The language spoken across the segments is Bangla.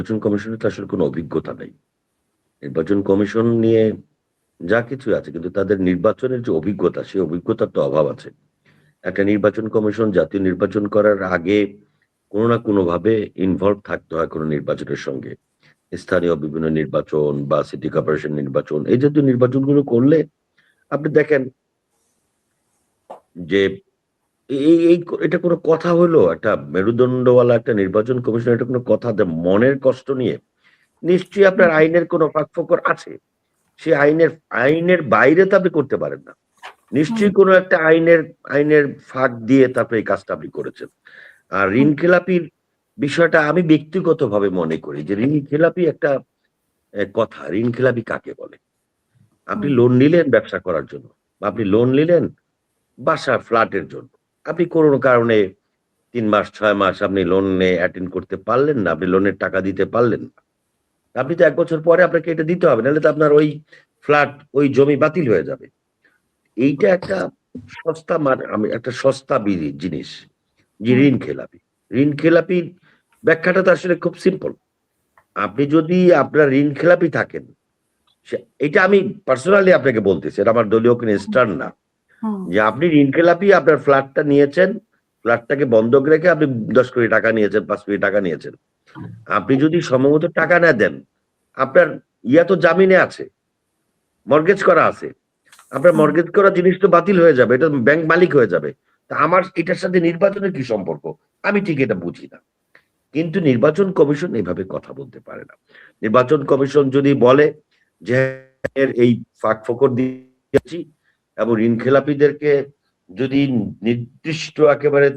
নির্বাচন কমিশনের তো আসলে কোনো অভিজ্ঞতা নেই। নির্বাচন কমিশন নিয়ে যা কিছু আছে কিন্তু তাদের নির্বাচনের যে অভিজ্ঞতা, সেই অভিজ্ঞতার তো অভাব আছে। একটা নির্বাচন কমিশন জাতীয় নির্বাচন করার আগে কোনো না কোনোভাবে ইনভলভ থাকতে হয় কোনো নির্বাচনের সঙ্গে। স্থানীয় বিভিন্ন নির্বাচন বা সিটি কর্পোরেশন নির্বাচন, এই জাতীয় নির্বাচনগুলো করলে আপনি দেখেন যে এটা কোনো কথা হইলো? একটা মেরুদণ্ডওয়ালা একটা নির্বাচন কমিশন, এটা কোনো কথা? মনের কষ্ট নিয়ে নিশ্চয়ই আপনার হুম, আইনের কোনো ফাঁকফোকর আছে। সে আইনের বাইরে তো আপনি করতে পারেন না। হুম, নিশ্চয়ই কোনো একটা আইনের ফাঁক দিয়ে তারপরে এই কাজটা আপনি করেছেন। আর হুম, ঋণ খেলাপির বিষয়টা আমি ব্যক্তিগতভাবে মনে করি যে ঋণ খেলাপি একটা কথা। ঋণ খেলাপি কাকে বলে? আপনি হুম, লোন নিলেন ব্যবসা করার জন্য, বা আপনি লোন নিলেন বাসা ফ্ল্যাটের জন্য। আপনি কোনো কারণে ৩ মাস ৬ মাস আপনি লোনে অ্যাটেন্ড করতে পারলেন না। আপনি লোনের টাকা দিতে পারলেন না। আপনি তো ১ বছর পরে আপনাকে এটা দিতে হবে। নাহলে তো আপনার ওই ফ্ল্যাট, ওই জমি বাতিল হয়ে যাবে। এইটা একটা আমি একটা সস্তা জিনিস যে হুম, ঋণ খেলাপি। ঋণ খেলাপির ব্যাখ্যাটা তো আসলে খুব সিম্পল। আপনি যদি আপনার ঋণ খেলাপি থাকেন, সে এটা আমি পার্সোনালি আপনাকে বলতেছি। এটা আমার দলীয় কোনো স্ট্যান্ড না। হুম, যে আপনি ঋণ খেলাপি, আপনার ফ্ল্যাটটা নিয়েছেন, ফ্ল্যাটটাকে বন্ধক রেখে আপনি ১০ কোটি টাকা নিয়েছেন, ৫ কোটি টাকা নিয়েছেন। আপনি যদি সময়মতো টাকা না দেন, আপনার তো জামিনে আছে, মর্টগেজ করা আছে। আপনার হুম। মর্টগেজ করা জিনিস তো বাতিল হয়ে যাবে। এটা ব্যাংক মালিক হয়ে যাবে। তা আমার এটার সাথে নির্বাচনের কি সম্পর্ক? আমি ঠিক এটা বুঝি না। কিন্তু নির্বাচন কমিশন এভাবে কথা বলতে পারে না। নির্বাচন কমিশন যদি বলে যে এই ফাঁকফোকর দিয়েছি এবং ঋণখেলাপিদেরকে যদি নির্দিষ্ট একেবারে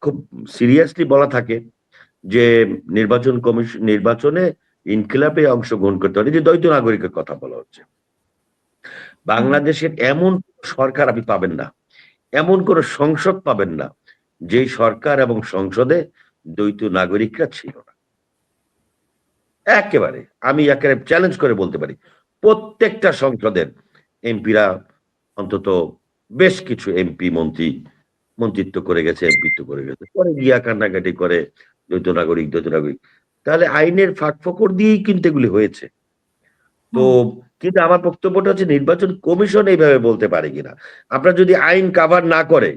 খুব সিরিয়াসলি বলা থাকে যে নির্বাচনে ইনকিলাবে অংশগ্রহণ করতে হবে, যে দ্বৈত নাগরিকের কথা বলা হচ্ছে। হুম, বাংলাদেশের এমন সরকার আপনি পাবেন না, এমন কোন সংসদ পাবেন না যেই সরকার এবং সংসদে দ্বৈত নাগরিকরা ছিল না। একেবারে আমি একেবারে চ্যালেঞ্জ করে বলতে পারি প্রত্যেকটা সংসদের এমপিরা অন্তত বেশ কিছু মন্ত্রিত্ব করে গেছে, এমপিত্ব করে গেছে, পরে গিয়া কান্নাকাটি করে দ্বৈত নাগরিক। তাহলে আইনের ফাঁকফোকর দিয়েই কিন্তু এগুলি হয়েছে। তো হুম। কিন্তু আমার বক্তব্যটা হচ্ছে নির্বাচন কমিশন এইভাবে বলতে পারে কিনা। আপনার যদি আইন কাভার না করে,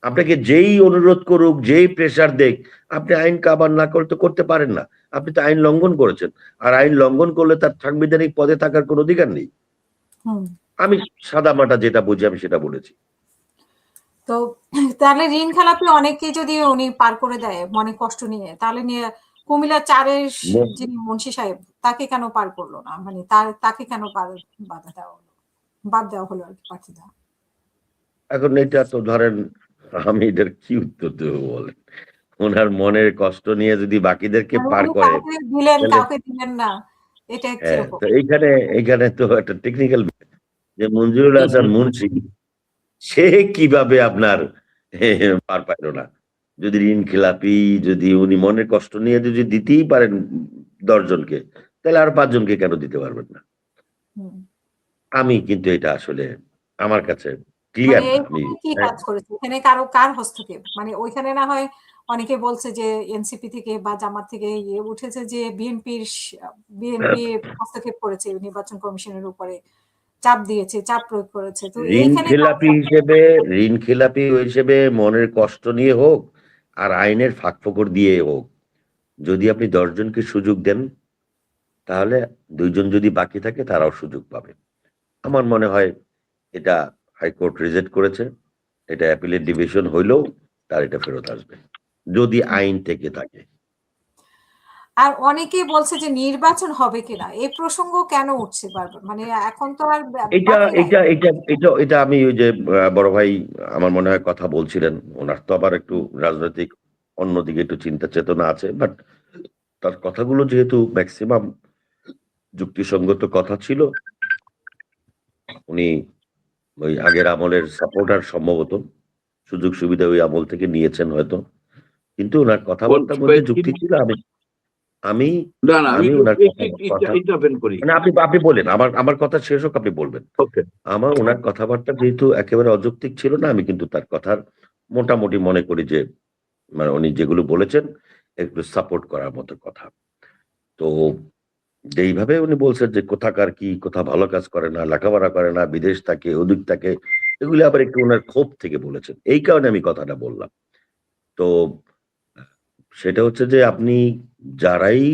আপনাকে যেই অনুরোধ করুক, যেই প্রেশার দেখ, আপনি আইন কাভার না করে তো করতে পারেন না। আপনি তো আইন লঙ্ঘন করেছেন। আর আইন লঙ্ঘন করলে তার সাংবিধানিক পদে থাকার কোনো অধিকার নেই। হুম। আমি সাদামাটা যেটা বুঝি আমি সেটা বলেছি। তো তাহলে ঋণ খেলাপি অনেককে যদি উনি পার করে দেয় মনে কষ্ট নিয়ে, তাহলে নিয়ে কুমিল্লা ৪ এর ম- যিনি মুন্সি সাহেব তাকে কেন পার করলো না? মানে তাকে কেন বাধা দেওয়া হলো? বাদ দেওয়া হলো আরকি প্রার্থী দেওয়া। এখন এটা তো ধরেন, আমি এটার কি উত্তর দেবো বলেন? ওনার মনের কষ্ট নিয়ে যদি বাকিদেরকে মানে পার উনি করে, কাউকে দিলেন, তাহলে কাউকে দিলেন না। এটা হ্যাঁ, কিরকম? তো এইখানে তো একটা টেকনিক্যাল, যে মঞ্জুরুল হাসান মুন্সি সে কিভাবে আপনার পার পাইল না? যদি ঋণ খেলাপি, যদি উনি মনের কষ্ট নিয়ে যদি দিতেই পারেন ১০ জনকে, তাহলে আর ৫ জনকে কেন দিতে পারবেন না? হুম। আমি কিন্তু এটা আসলে আমার কাছে মানে ক্লিয়ার না। আমি এইখানে কি হ্যাঁ, কাজ করেছে? এখানে কার হস্তক্ষেপ? মানে ওইখানে না হয় অনেকে বলছে যে এনসিপি থেকে বা জামাত থেকে উঠেছে যে বিএনপি হস্তক্ষেপ করেছে নির্বাচন কমিশনের উপরে। চাপ দিয়েছে, চাপ প্রয়োগ করেছে। তো ঋণ এইখানে খেলাপি হিসেবে ঋণ খেলাপি হিসেবে মনের কষ্ট নিয়ে হোক আর আইনের ফাঁকফোকর দিয়ে হোক, যদি আপনি ১০ জনকে সুযোগ দেন, তাহলে ২ জন যদি বাকি থাকে তারাও সুযোগ পাবে। আমার মনে হয় এটা হাইকোর্ট রিজেক্ট করেছে। এটা অ্যাপিলেট ডিভিশন হইলেও তার এটা ফেরত আসবে। যদি আইন থেকে থাকে। আর অনেকেই বলছে যে নির্বাচন হবে কিনা? এই প্রসঙ্গ কেন উঠছে বারবার? মানে এখন তো আর এটা বাকি নাই। এটা এটা এটা এটা আমি ওই যে বড় ভাই আমার মনে হয় কথা বলছিলেন। উনার তো আবার একটু রাজনৈতিক অন্যদিকে একটু চিন্তা চেতনা আছে। বাট তার কথাগুলো যেহেতু মেক্সিমাম যুক্তিসঙ্গত কথা ছিল, উনি ওই আগের আমলের সাপোর্টার সম্ভবত। সুযোগ সুবিধা ওই আমল থেকে নিয়েছেন হয়তো। কিন্তু উনার কথাবার্তার মধ্যে যুক্তি ছিল। আমি না, না, আমি আমি উনার কথা ইন্টারভেন করি। মানে আপনি বলেন। আমার কথা শেষ হোক, আপনি বলবেন। ওকে। আমার উনার কথাবার্তা যেহেতু একেবারে অযৌক্তিক ছিল না, আমি কিন্তু তার কথার মোটামুটি মনে করি যে মানে উনি যেগুলো বলেছেন একটু সাপোর্ট করার মতো কথা। তো যেইভাবে উনি বলছেন যে কোথাকার কি, কোথা ভালো কাজ করে না, লেখাপড়া করে না, বিদেশ থাকে, ওদিক থাকে, এগুলি আবার একটু উনার ক্ষোভ থেকে বলেছেন। এই কারণে আমি কথাটা বললাম। তো সেটা হচ্ছে যে আপনি যারাই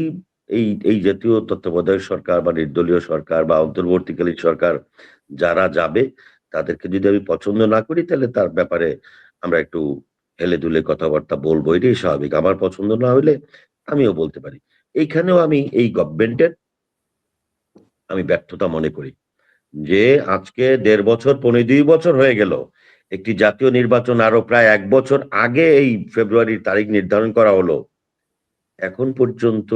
এই জাতীয় তত্ত্বাবধায়ক সরকার বা নির্দলীয় সরকার বা অন্তর্বর্তীকালীন সরকার যারা যাবে, তাদেরকে যদি আমি পছন্দ না করি তাহলে তার ব্যাপারে আমরা একটু হেলে-দুলে কথাবার্তা বলবো। এটাই স্বাভাবিক। আমার পছন্দ না হইলে আমিও বলতে পারি। এইখানেও আমি এই গভর্নমেন্টের আমি ব্যর্থতা মনে করি। যে আজকে ১.৫ বছর, ২ বছর হয়ে গেল। একটি জাতীয় নির্বাচন আরো প্রায় ১ বছর আগে এই ফেব্রুয়ারির তারিখ নির্ধারণ করা হলো। এখন পর্যন্ত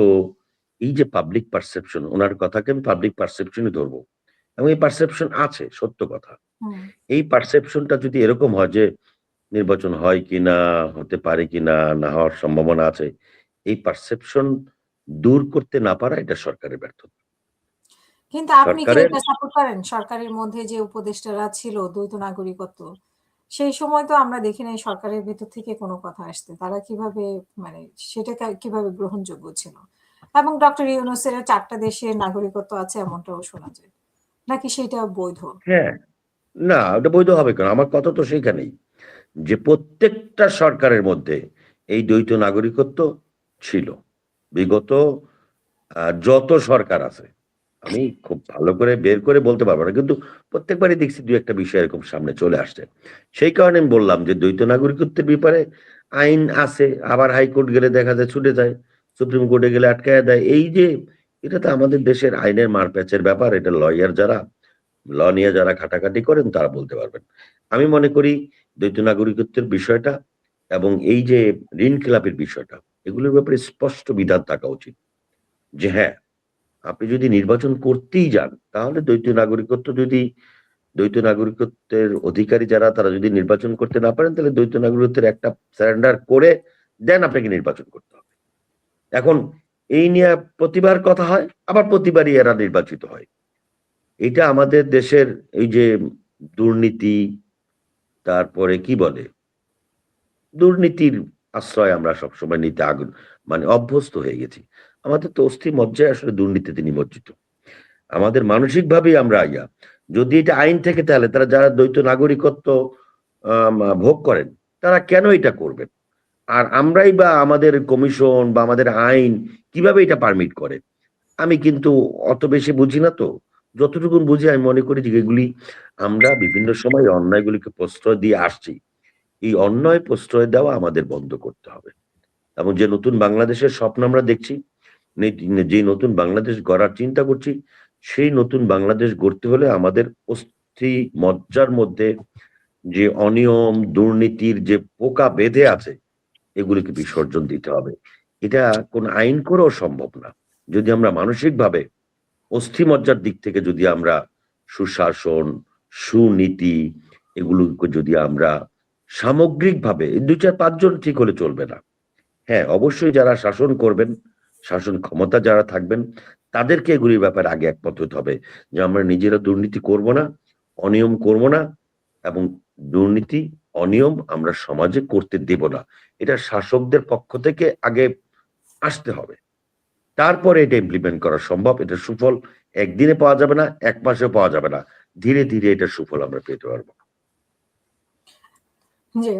এই যে পাবলিক পারসেপশন, উনার কথাকে আমি পাবলিক পারসেপশনই ধরবো। এবং এই পারসেপশন আছে, সত্য কথা। হুম। এই পারসেপশনটা যদি এরকম হয় যে নির্বাচন হয় কিনা, হতে পারে কিনা, না হওয়ার সম্ভাবনা আছে। এই পারসেপশন দূর করতে না পারা এটা সরকারের ব্যর্থতা। কিন্তু আপনি কি সরকারের এটা সাপোর্ট করেন? সরকারের মধ্যে যে উপদেষ্টারা ছিল দ্বৈত নাগরিকত্ব, সেই সময় তো আমরা দেখি নাই সরকারের ভেতর থেকে কোনো কথা আসতে। তারা কিভাবে মানে সেটা কিভাবে গ্রহণযোগ্য ছিল? এবং ডক্টর ইউনূসের ৪ টা দেশের নাগরিকত্ব আছে এমনটাও শোনা যায়। নাকি সেটা বৈধ? হ্যাঁ, না ওটা বৈধ হবে কেন? আমার কথা তো সেইখানেই। যে প্রত্যেকটা সরকারের মধ্যে এই দ্বৈত নাগরিকত্ব ছিল। বিগত যত সরকার আছে। আমি খুব ভালো করে বের করে বলতে পারব না। কিন্তু প্রত্যেকবারই দেখছি ২-১ টা বিষয় এরকম সামনে চলে আসছে। সেই কারণে আমি বললাম যে দ্বৈত নাগরিকত্বের ব্যাপারে আইন আছে। আবার হাইকোর্ট গেলে দেখা যায় ছুটে যায়। সুপ্রিম কোর্টে গেলে আটকায়া দেয়। এই যে এটা তো আমাদের দেশের আইনের মারপ্যাচের ব্যাপার। এটা লয়ার যারা ল নিয়ে যারা ঘাটাঘাটি করেন তারা বলতে পারবেন। আমি মনে করি দ্বৈত নাগরিকত্বের বিষয়টা এবং এই যে ঋণ খেলাপির বিষয়টা, এগুলোর ব্যাপারে স্পষ্ট বিধান থাকা উচিত। যে হ্যাঁ, আপনি যদি নির্বাচন করতেই যান, তাহলে দ্বৈত নাগরিকত্বের অধিকারী যারা তারা যদি নির্বাচন করতে না পারেন, তাহলে দ্বৈত নাগরিকত্বের একটা সারেন্ডার করে দেন আপনাকে নির্বাচন করতে হবে। এখন এই নিয়ে প্রতিবার কথা হয়, আবার প্রতিবারই এরা নির্বাচিত হয়। এটা আমাদের দেশের এই যে দুর্নীতি, তারপরে কি বলে? দুর্নীতির আশ্রয় আমরা সবসময় নিতে মানে অভ্যস্ত হয়ে গেছি। আমাদের তো অস্থিমজ্জায় আসলে দুর্নীতিতে নিমজ্জিত। আমাদের মানসিকভাবেই আমরা যদি এটা আইন থেকে তাহলে তারা যারা দ্বৈত নাগরিকত্ব আম ভোগ করেন, তারা কেন এটা করবেন? আর আমরাই বা আমাদের কমিশন বা আমাদের আইন কিভাবে এটা পারমিট করে? আমি কিন্তু অত বেশি বুঝি না তো। যতটুকুন বুঝি আমি মনে করি যে এগুলি আমরা বিভিন্ন সময় অন্যায়গুলিকে প্রশ্রয় দিয়ে আসছি। এই অন্যায় প্রশ্রয় দেওয়া আমাদের বন্ধ করতে হবে। এবং যে নতুন বাংলাদেশের স্বপ্ন আমরা দেখছি, যে নতুন বাংলাদেশ গড়ার চিন্তা করছি, সেই নতুন বাংলাদেশ গড়তে হলে আমাদের অস্থি মজ্জার মধ্যে যে অনিয়ম, দুর্নীতির যে পোকা বেঁধে আছে, এগুলিকে বিসর্জন দিতে হবে। এটা কোন আইন করেও সম্ভব না। যদি আমরা মানসিকভাবে অস্থিমজ্জার দিক থেকে যদি আমরা সুশাসন, সুনীতি এগুলোকে যদি আমরা সামগ্রিকভাবে ২-৪-৫ জন ঠিক হলে চলবে না। হ্যাঁ, অবশ্যই যারা শাসন করবেন, শাসন ক্ষমতা যারা থাকবেন, তাদেরকে এগুলির ব্যাপারে আগে একমত হতে হবে। যে আমরা নিজেরা দুর্নীতি করব না, অনিয়ম করব না এবং দুর্নীতি, অনিয়ম আমরা সমাজে করতে দেব না। এটা শাসকদের পক্ষ থেকে আগে আসতে হবে। তারপরে এটা ইমপ্লিমেন্ট করা সম্ভব। এটার সুফল একদিনে পাওয়া যাবে না, ১ মাসেও পাওয়া যাবে না। ধীরে, ধীরে এটার সুফল আমরা পেতে পারব। জি,